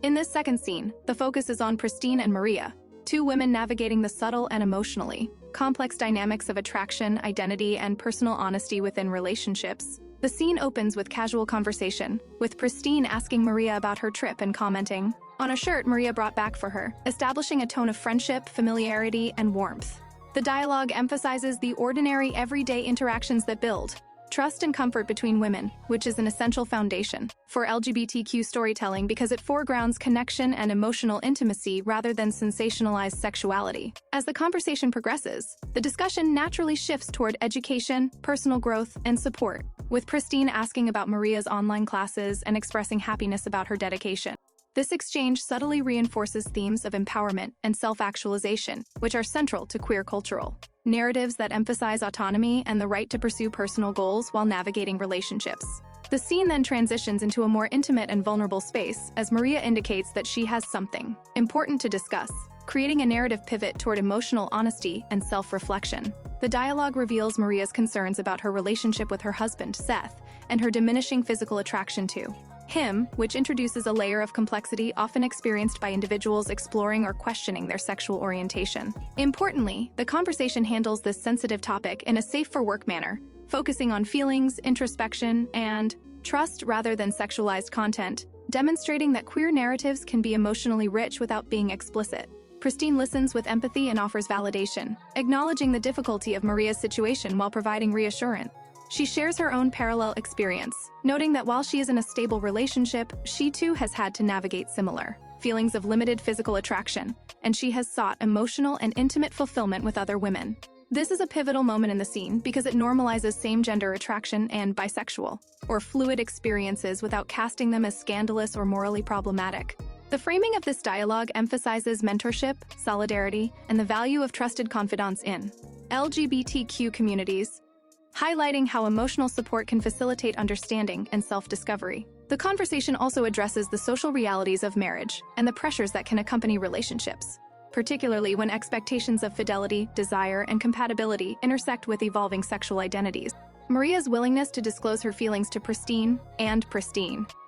In this second scene, the focus is on Pristine and Maria, two women navigating the subtle and emotionally complex dynamics of attraction, identity, and personal honesty within relationships. The scene opens with casual conversation, with Pristine asking Maria about her trip and commenting on a shirt Maria brought back for her, establishing a tone of friendship, familiarity, and warmth. The dialogue emphasizes the ordinary, everyday interactions that build trust and comfort between women, which is an essential foundation for LGBTQ storytelling because it foregrounds connection and emotional intimacy rather than sensationalized sexuality. As the conversation progresses, the discussion naturally shifts toward education, personal growth, and support, with Pristine asking about Maria's online classes and expressing happiness about her dedication. This exchange subtly reinforces themes of empowerment and self-actualization, which are central to queer cultural narratives that emphasize autonomy and the right to pursue personal goals while navigating relationships. The scene then transitions into a more intimate and vulnerable space as Maria indicates that she has something important to discuss, creating a narrative pivot toward emotional honesty and self-reflection. The dialogue reveals Maria's concerns about her relationship with her husband, Seth, and her diminishing physical attraction to him, which introduces a layer of complexity often experienced by individuals exploring or questioning their sexual orientation. Importantly, the conversation handles this sensitive topic in a safe-for-work manner, focusing on feelings, introspection, and trust rather than sexualized content, demonstrating that queer narratives can be emotionally rich without being explicit. Pristine listens with empathy and offers validation, acknowledging the difficulty of Maria's situation while providing reassurance. She shares her own parallel experience, noting that while she is in a stable relationship, she too has had to navigate similar feelings of limited physical attraction, and she has sought emotional and intimate fulfillment with other women. This is a pivotal moment in the scene because it normalizes same-gender attraction and bisexual, or fluid experiences without casting them as scandalous or morally problematic. The framing of this dialogue emphasizes mentorship, solidarity, and the value of trusted confidants in LGBTQ communities, highlighting how emotional support can facilitate understanding and self-discovery. The conversation also addresses the social realities of marriage and the pressures that can accompany relationships, particularly when expectations of fidelity, desire, and compatibility intersect with evolving sexual identities. Maria's willingness to disclose her feelings to Pristine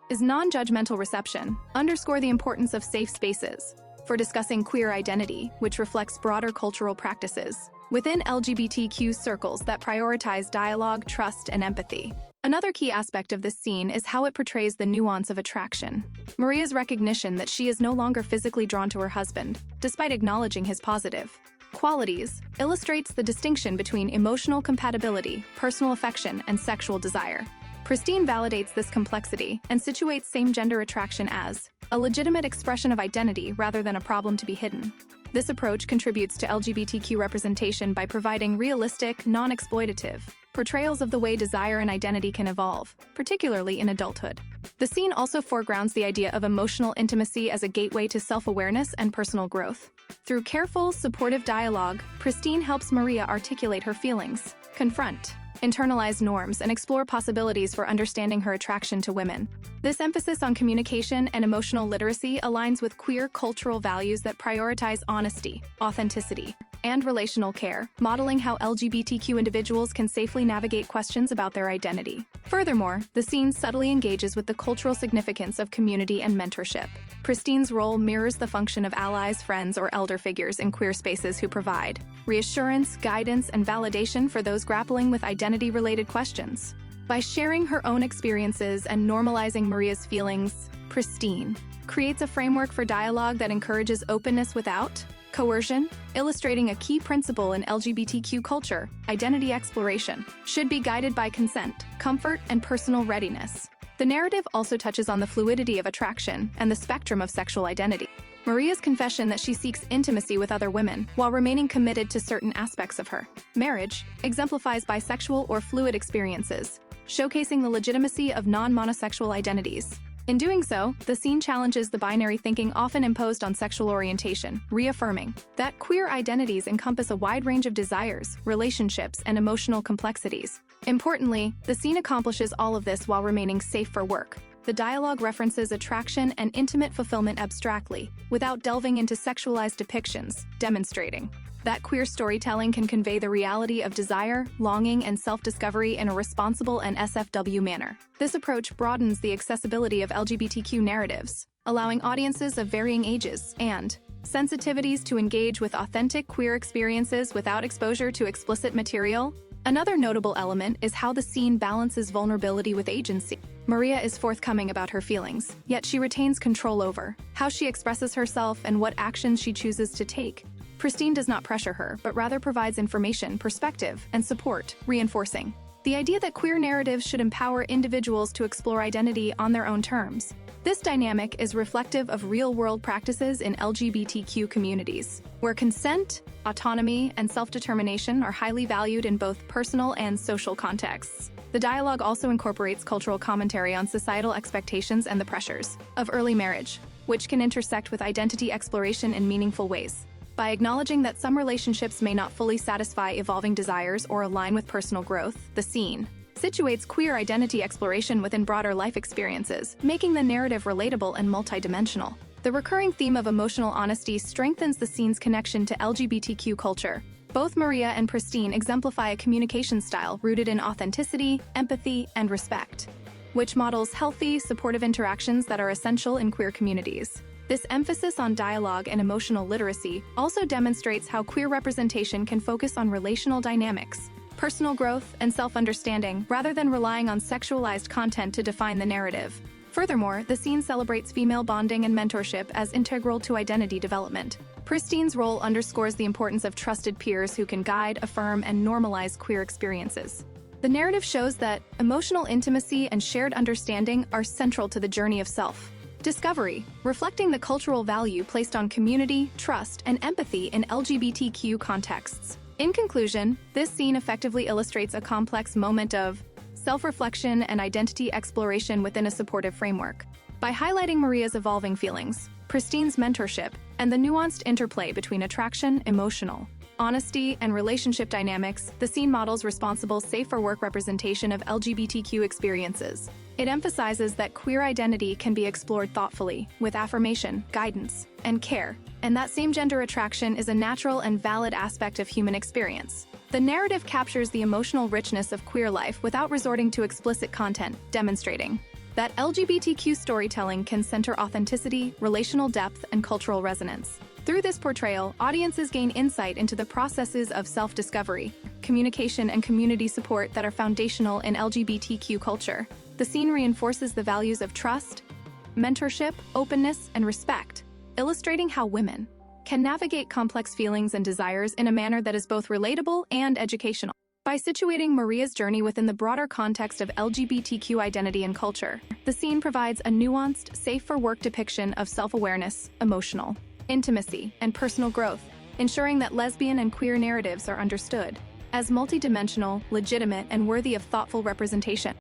is non-judgmental reception, underscore the importance of safe spaces for discussing queer identity, which reflects broader cultural practices within LGBTQ circles that prioritize dialogue, trust, and empathy. Another key aspect of this scene is how it portrays the nuance of attraction. Maria's recognition that she is no longer physically drawn to her husband, despite acknowledging his positive qualities, illustrates the distinction between emotional compatibility, personal affection, and sexual desire. Pristine validates this complexity and situates same-gender attraction as a legitimate expression of identity rather than a problem to be hidden. This approach contributes to LGBTQ representation by providing realistic, non-exploitative portrayals of the way desire and identity can evolve, particularly in adulthood. The scene also foregrounds the idea of emotional intimacy as a gateway to self-awareness and personal growth. Through careful, supportive dialogue, Pristine helps Maria articulate her feelings, confront internalize norms, and explore possibilities for understanding her attraction to women. This emphasis on communication and emotional literacy aligns with queer cultural values that prioritize honesty, authenticity, and relational care, modeling how LGBTQ individuals can safely navigate questions about their identity. Furthermore, the scene subtly engages with the cultural significance of community and mentorship. Pristine's role mirrors the function of allies, friends, or elder figures in queer spaces who provide reassurance, guidance, and validation for those grappling with identity-related questions. By sharing her own experiences and normalizing Maria's feelings, Pristine creates a framework for dialogue that encourages openness without coercion, illustrating a key principle in LGBTQ culture. Identity exploration should be guided by consent, comfort, and personal readiness. The narrative also touches on the fluidity of attraction and the spectrum of sexual identity. Maria's confession that she seeks intimacy with other women while remaining committed to certain aspects of her marriage exemplifies bisexual or fluid experiences, showcasing the legitimacy of non-monosexual identities. In doing so, the scene challenges the binary thinking often imposed on sexual orientation, reaffirming that queer identities encompass a wide range of desires, relationships, and emotional complexities. Importantly, the scene accomplishes all of this while remaining safe for work. The dialogue references attraction and intimate fulfillment abstractly, without delving into sexualized depictions, demonstrating that queer storytelling can convey the reality of desire, longing, and self-discovery in a responsible and SFW manner. This approach broadens the accessibility of LGBTQ narratives, allowing audiences of varying ages and sensitivities to engage with authentic queer experiences without exposure to explicit material. Another notable element is how the scene balances vulnerability with agency. Maria is forthcoming about her feelings, yet she retains control over how she expresses herself and what actions she chooses to take. Pristine does not pressure her, but rather provides information, perspective, and support, reinforcing the idea that queer narratives should empower individuals to explore identity on their own terms. This dynamic is reflective of real-world practices in LGBTQ communities, where consent, autonomy, and self-determination are highly valued in both personal and social contexts. The dialogue also incorporates cultural commentary on societal expectations and the pressures of early marriage, which can intersect with identity exploration in meaningful ways. By acknowledging that some relationships may not fully satisfy evolving desires or align with personal growth, the scene situates queer identity exploration within broader life experiences, making the narrative relatable and multidimensional. The recurring theme of emotional honesty strengthens the scene's connection to LGBTQ culture. Both Maria and Pristine exemplify a communication style rooted in authenticity, empathy, and respect, which models healthy, supportive interactions that are essential in queer communities. This emphasis on dialogue and emotional literacy also demonstrates how queer representation can focus on relational dynamics, personal growth, and self-understanding rather than relying on sexualized content to define the narrative. Furthermore, the scene celebrates female bonding and mentorship as integral to identity development. Pristine's role underscores the importance of trusted peers who can guide, affirm, and normalize queer experiences. The narrative shows that emotional intimacy and shared understanding are central to the journey of self-discovery, reflecting the cultural value placed on community, trust, and empathy in LGBTQ contexts. In conclusion, this scene effectively illustrates a complex moment of self-reflection and identity exploration within a supportive framework. By highlighting Maria's evolving feelings, Pristine's mentorship, and the nuanced interplay between attraction, emotional honesty, and relationship dynamics, the scene models responsible, safe-for-work representation of LGBTQ experiences. It emphasizes that queer identity can be explored thoughtfully, with affirmation, guidance, and care, and that same-gender attraction is a natural and valid aspect of human experience. The narrative captures the emotional richness of queer life without resorting to explicit content, demonstrating that LGBTQ storytelling can center authenticity, relational depth, and cultural resonance. Through this portrayal, audiences gain insight into the processes of self-discovery, communication, and community support that are foundational in LGBTQ culture. The scene reinforces the values of trust, mentorship, openness, and respect, illustrating how women can navigate complex feelings and desires in a manner that is both relatable and educational. By situating Maria's journey within the broader context of LGBTQ identity and culture, the scene provides a nuanced, safe-for-work depiction of self-awareness, emotional intimacy, and personal growth, ensuring that lesbian and queer narratives are understood as multidimensional, legitimate, and worthy of thoughtful representation.